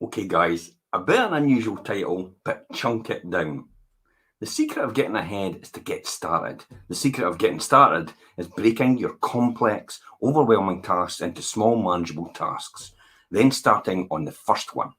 Okay, guys, a bit of an unusual title, but chunk it down. The secret of getting ahead is to get started. The secret of getting started is breaking your complex, overwhelming tasks into small, manageable tasks, then starting on the first one.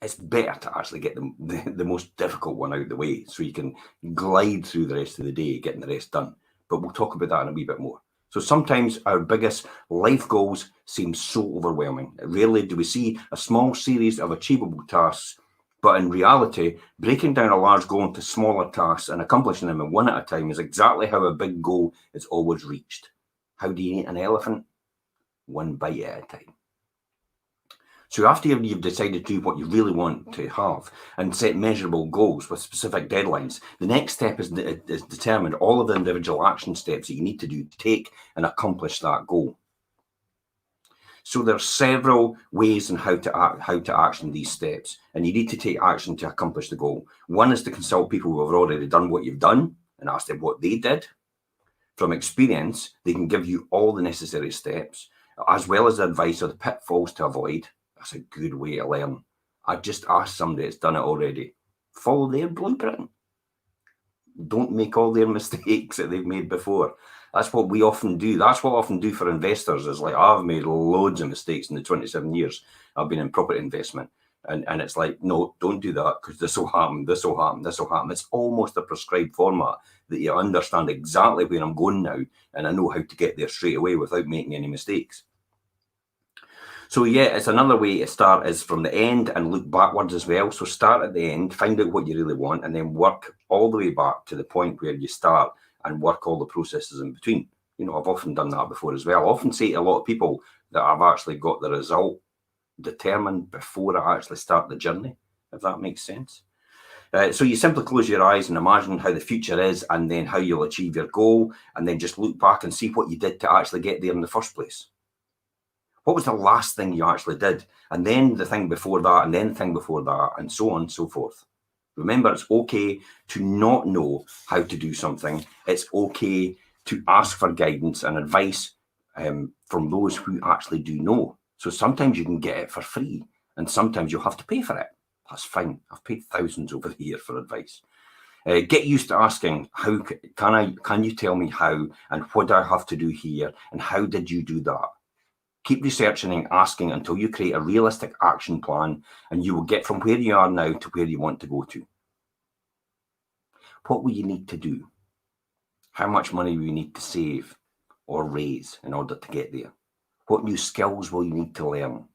It's better to actually get the most difficult one out of the way so you can glide through the rest of the day getting the rest done. But we'll talk about that in a wee bit more. So sometimes our biggest life goals seem so overwhelming. Rarely do we see a small series of achievable tasks, but in reality, breaking down a large goal into smaller tasks and accomplishing them one at a time is exactly how a big goal is always reached. How do you eat an elephant? One bite at a time. So after you've decided to do what you really want to have and set measurable goals with specific deadlines, the next step is determined all of the individual action steps that you need to do to take and accomplish that goal. So there are several ways on how to action these steps, and you need to take action to accomplish the goal. One is to consult people who have already done what you've done and ask them what they did. From experience, they can give you all the necessary steps, as well as advice or the pitfalls to avoid. That's a good way to learn. I just ask somebody that's done it already. Follow their blueprint. Don't make all their mistakes that they've made before. That's what we often do. That's what I often do for investors is like, I've made loads of mistakes in the 27 years I've been in property investment. And it's like, no, don't do that because this will happen, this will happen, this will happen. It's almost a prescribed format that you understand exactly where I'm going now and I know how to get there straight away without making any mistakes. So yeah, it's another way to start is from the end and look backwards as well. So start at the end, find out what you really want, and then work all the way back to the point where you start and work all the processes in between. You know, I've often done that before as well. I often say to a lot of people that I've actually got the result determined before I actually start the journey, if that makes sense. So you simply close your eyes and imagine how the future is and then how you'll achieve your goal, and then just look back and see what you did to actually get there in the first place. What was the last thing you actually did? And then the thing before that, and then the thing before that, and so on and so forth. Remember, it's okay to not know how to do something. It's okay to ask for guidance and advice from those who actually do know. So sometimes you can get it for free, and sometimes you'll have to pay for it. That's fine. I've paid thousands over the year for advice. Get used to asking, how can you tell me how, and what do I have to do here, and how did you do that? Keep researching and asking until you create a realistic action plan, and you will get from where you are now to where you want to go to. What will you need to do? How much money will you need to save or raise in order to get there? What new skills will you need to learn?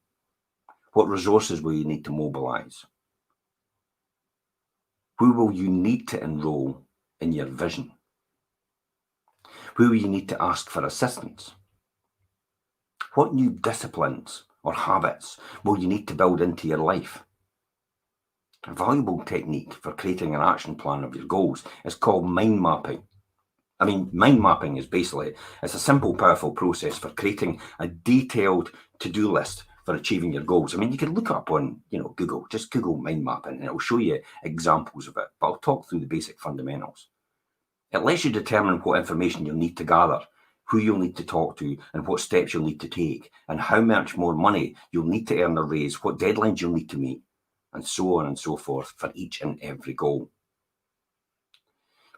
What resources will you need to mobilize? Who will you need to enroll in your vision? Who will you need to ask for assistance? What new disciplines or habits will you need to build into your life? A valuable technique for creating an action plan of your goals is called mind mapping. I mean, mind mapping is basically, it's a simple, powerful process for creating a detailed to-do list for achieving your goals. I mean, you can look up on, Google, just Google mind mapping and it'll show you examples of it, but I'll talk through the basic fundamentals. It lets you determine what information you'll need to gather, who you'll need to talk to, and what steps you'll need to take, and how much more money you'll need to earn or raise, what deadlines you'll need to meet, and so on and so forth for each and every goal.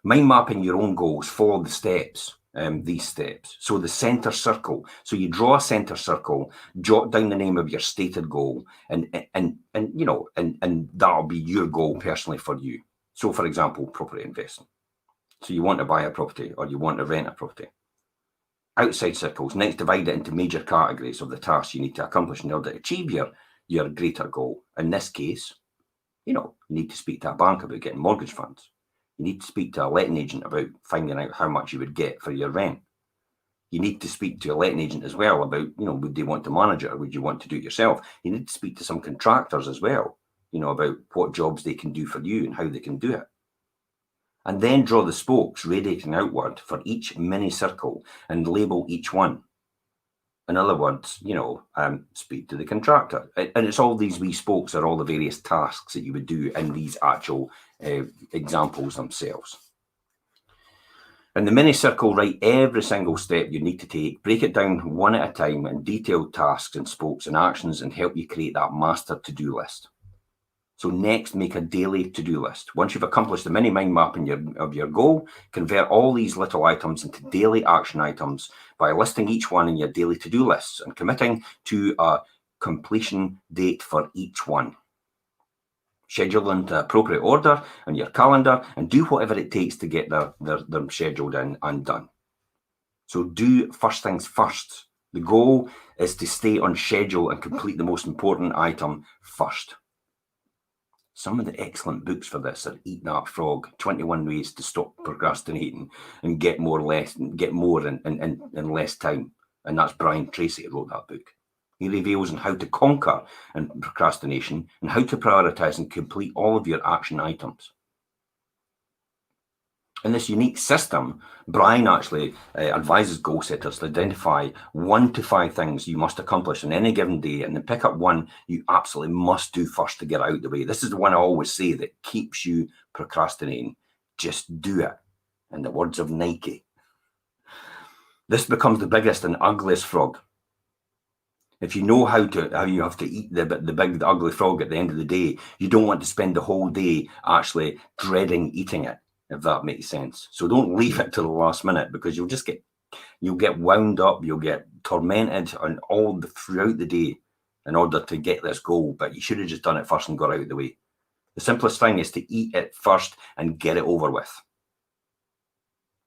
Mind mapping your own goals, follow the steps, these steps. So the center circle. So you draw a center circle, jot down the name of your stated goal, and that'll be your goal personally for you. So for example, property investing. So you want to buy a property or you want to rent a property. Outside circles, next divide it into major categories of the tasks you need to accomplish in order to achieve your greater goal. In this case, you need to speak to a bank about getting mortgage funds. You need to speak to a letting agent about finding out how much you would get for your rent. You need to speak to a letting agent as well about, would they want to manage it or would you want to do it yourself? You need to speak to some contractors as well, about what jobs they can do for you and how they can do it. And then draw the spokes radiating outward for each mini circle and label each one. In other words, speak to the contractor. And it's all these wee spokes are all the various tasks that you would do in these actual examples themselves. In the mini circle, write every single step you need to take, break it down one at a time in detailed tasks and spokes and actions, and help you create that master to-do list. So next, make a daily to-do list. Once you've accomplished the mini mind map of your goal, convert all these little items into daily action items by listing each one in your daily to-do lists and committing to a completion date for each one. Schedule them into appropriate order on your calendar and do whatever it takes to get them scheduled in and done. So do first things first. The goal is to stay on schedule and complete the most important item first. Some of the excellent books for this are Eat That Frog, 21 Ways to Stop Procrastinating and Get More in Less Time. And that's Brian Tracy who wrote that book. He reveals on how to conquer procrastination and how to prioritize and complete all of your action items. In this unique system, Brian actually advises goal setters to identify 1 to 5 things you must accomplish on any given day and then pick up one you absolutely must do first to get out of the way. This is the one I always say that keeps you procrastinating. Just do it. In the words of Nike. This becomes the biggest and ugliest frog. If you know how you have to eat the big ugly frog at the end of the day, you don't want to spend the whole day actually dreading eating it, if that makes sense. So don't leave it to the last minute, because you'll get wound up, you'll get tormented throughout the day in order to get this goal, but you should have just done it first and got out of the way. The simplest thing is to eat it first and get it over with.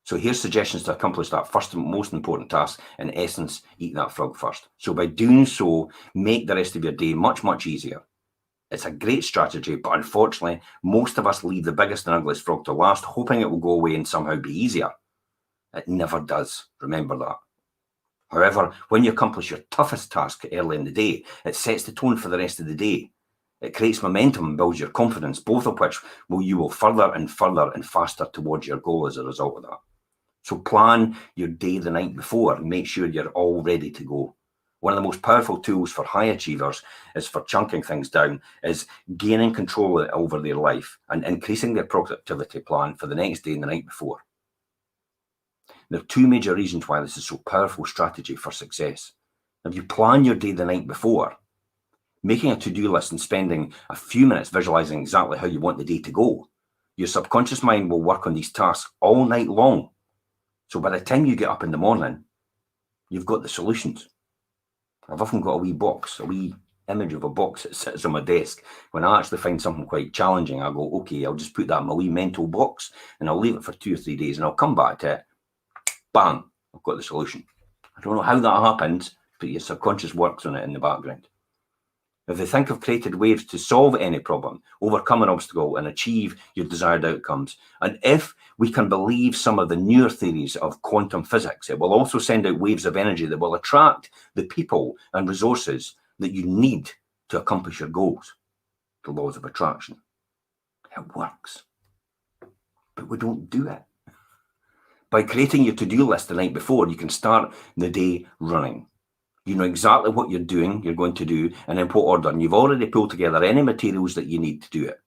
So here's suggestions to accomplish that first and most important task. In essence, eat that frog first. So by doing so, make the rest of your day much, much easier. It's a great strategy, but unfortunately, most of us leave the biggest and ugliest frog to last, hoping it will go away and somehow be easier. It never does. Remember that. However, when you accomplish your toughest task early in the day, it sets the tone for the rest of the day. It creates momentum and builds your confidence, both of which you will further and faster towards your goal as a result of that. So plan your day the night before and make sure you're all ready to go. One of the most powerful tools for high achievers is for chunking things down, is gaining control over their life and increasing their productivity plan for the next day and the night before. There are 2 major reasons why this is so powerful strategy for success. If you plan your day the night before, making a to-do list and spending a few minutes visualizing exactly how you want the day to go, your subconscious mind will work on these tasks all night long. So by the time you get up in the morning, you've got the solutions. I've often got a wee image of a box that sits on my desk. When I actually find something quite challenging, I go, okay, I'll just put that in my wee mental box and I'll leave it for 2 or 3 days and I'll come back to it. Bang, I've got the solution. I don't know how that happens, but your subconscious works on it in the background. If they think of created ways to solve any problem, overcome an obstacle, and achieve your desired outcomes, and if we can believe some of the newer theories of quantum physics, it will also send out waves of energy that will attract the people and resources that you need to accomplish your goals. The laws of attraction. It works. But we don't do it. By creating your to-do list the night before, you can start the day running. You know exactly what you're going to do, and in what order, and you've already pulled together any materials that you need to do it.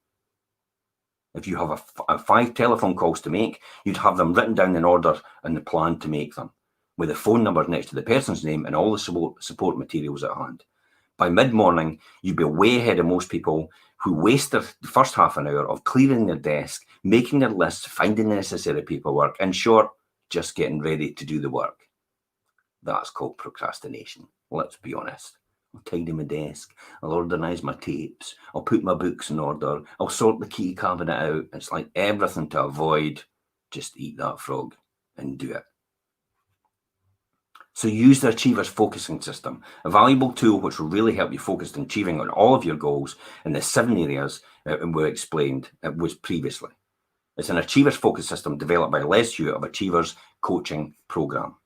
If you have a 5 telephone calls to make, you'd have them written down in order and the plan to make them, with the phone number next to the person's name and all the support materials at hand. By mid-morning, you'd be way ahead of most people who waste the first half an hour of clearing their desk, making their lists, finding the necessary paperwork, in short, just getting ready to do the work. That's called procrastination. Let's be honest. I'll tidy my desk. I'll organise my tapes. I'll put my books in order. I'll sort the key cabinet out. It's like everything to avoid. Just eat that frog and do it. So use the Achievers Focusing System, a valuable tool which will really help you focus on achieving on all of your goals in the 7 areas we explained was previously. It's an Achievers Focus System developed by Les Hewitt of Achievers Coaching Program.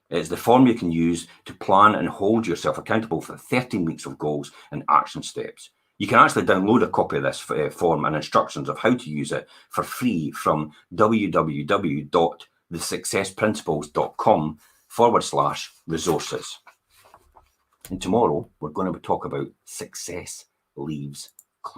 It's the form you can use to plan and hold yourself accountable for 13 weeks of goals and action steps. You can actually download a copy of this form and instructions of how to use it for free from www.thesuccessprinciples.com/resources. And tomorrow, we're going to talk about success leaves